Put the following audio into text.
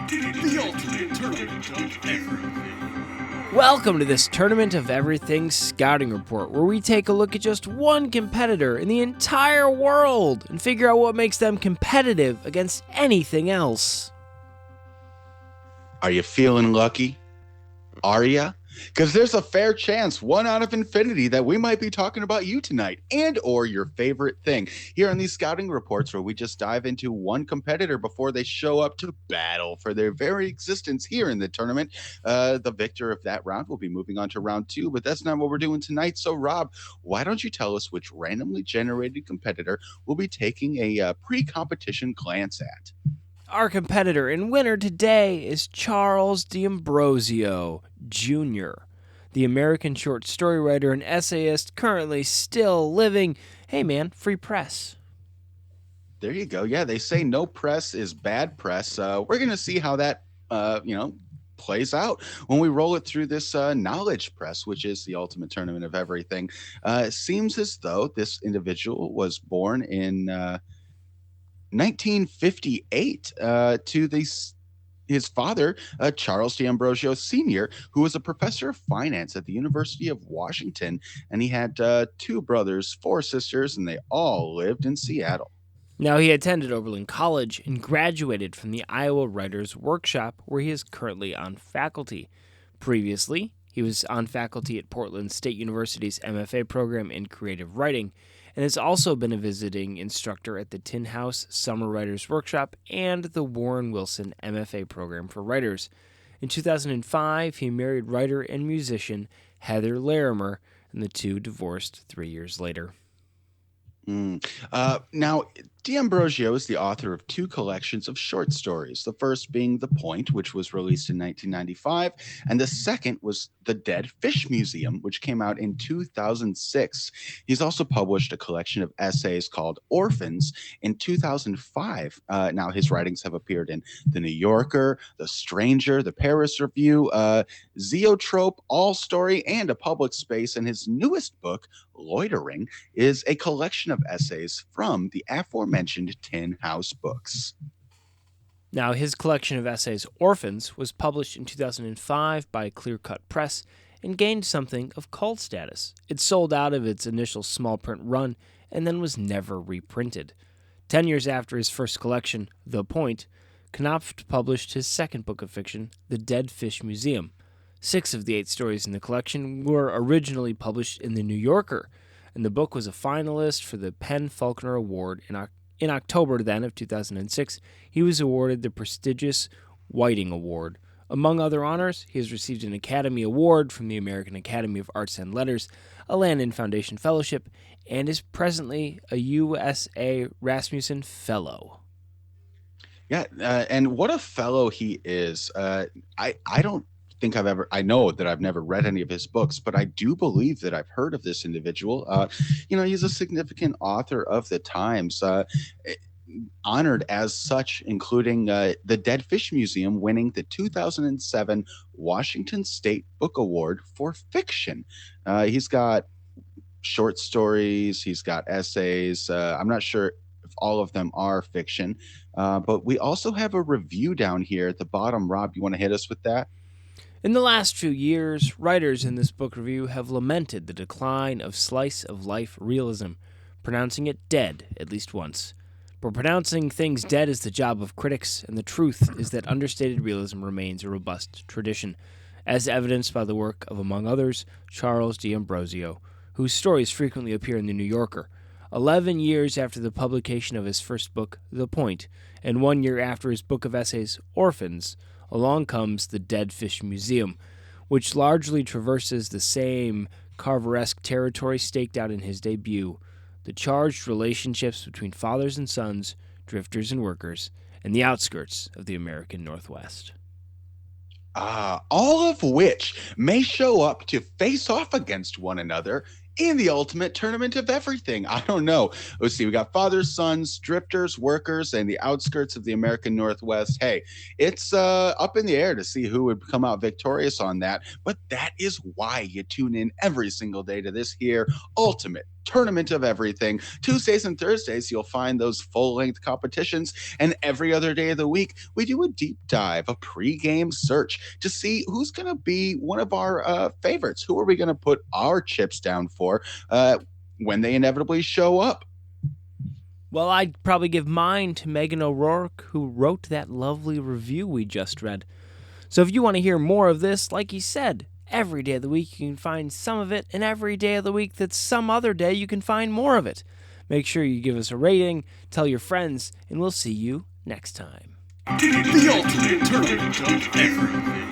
The ultimate tournament of everything. Welcome to this Tournament of Everything scouting report, where we take a look at just one competitor in the entire world and figure out what makes them competitive against anything else. Are you feeling lucky? Are ya? Because there's a fair chance, one out of infinity, that we might be talking about you tonight and or your favorite thing here on these scouting reports, where we just dive into one competitor before they show up to battle for their very existence here in the tournament. The victor of that round will be moving on to round two, but that's not what we're doing tonight. So Rob, why don't you tell us which randomly generated competitor we'll be taking a pre-competition glance at? Our competitor and winner today is Charles D'Ambrosio Jr., the American short story writer and essayist currently still living. Hey man, free press. There you go. Yeah, they say no press is bad press. We're going to see how that, plays out when we roll it through this knowledge press, which is the ultimate tournament of everything. It seems as though this individual was born in 1958 to his father, Charles D'Ambrosio Sr., who was a professor of finance at the University of Washington. And he had two brothers, four sisters, and they all lived in Seattle. Now, he attended Oberlin College and graduated from the Iowa Writers Workshop, where he is currently on faculty. Previously, he was on faculty at Portland State University's MFA program in creative writing, and has also been a visiting instructor at the Tin House Summer Writers Workshop and the Warren Wilson MFA program for writers. In 2005, he married writer and musician Heather Larimer, and the two divorced 3 years later. Now, D'Ambrosio is the author of two collections of short stories, the first being The Point, which was released in 1995, and the second was The Dead Fish Museum, which came out in 2006. He's also published a collection of essays called Orphans in 2005. Now, his writings have appeared in The New Yorker, The Stranger, The Paris Review, Zoetrope, All Story, and A Public Space, and his newest book, Loitering, is a collection of essays from the aforementioned Tin House books. Now, his collection of essays, Orphans, was published in 2005 by Clear Cut Press and gained something of cult status. It sold out of its initial small print run and then was never reprinted. 10 years after his first collection, The Point, Knopf published his second book of fiction, The Dead Fish Museum. 6 of the 8 stories in the collection were originally published in The New Yorker, and the book was a finalist for the PEN/Faulkner Award. In October then of 2006, he was awarded the prestigious Whiting Award. Among other honors, he has received an Academy Award from the American Academy of Arts and Letters, a Lannan Foundation Fellowship, and is presently a USA Rasmussen Fellow. Yeah, and what a fellow he is. I don't think I know that I've never read any of his books, but I do believe that I've heard of this individual. He's a significant author of the times, honored as such, including the Dead Fish Museum winning the 2007 Washington State Book Award for fiction. He's got short stories, he's got essays. I'm not sure if all of them are fiction, but we also have a review down here at the bottom. Rob, you want to hit us with that? In the last few years, writers in this book review have lamented the decline of slice-of-life realism, pronouncing it dead at least once. But pronouncing things dead is the job of critics, and the truth is that understated realism remains a robust tradition, as evidenced by the work of, among others, Charles D'Ambrosio, whose stories frequently appear in The New Yorker. 11 years after the publication of his first book, The Point, and 1 year after his book of essays, Orphans, along comes The Dead Fish Museum, which largely traverses the same Carveresque territory staked out in his debut: the charged relationships between fathers and sons, drifters and workers, and the outskirts of the American Northwest. All of which may show up to face off against one another in the ultimate tournament of everything. I don't know. Let's see. We got fathers, sons, drifters, workers, and the outskirts of the American Northwest. Hey, it's up in the air to see who would come out victorious on that. But that is why you tune in every single day to this here ultimate tournament of everything. Tuesdays and Thursdays, you'll find those full-length competitions, and every other day of the week, we do a deep dive, a pre-game search to see who's going to be one of our favorites. Who are we going to put our chips down for when they inevitably show up? Well, I'd probably give mine to Megan O'Rourke, who wrote that lovely review we just read. So if you want to hear more of this, like he said, every day of the week you can find some of it, and every day of the week that's some other day you can find more of it. Make sure you give us a rating, tell your friends, and we'll see you next time. The ultimate tournament of everything.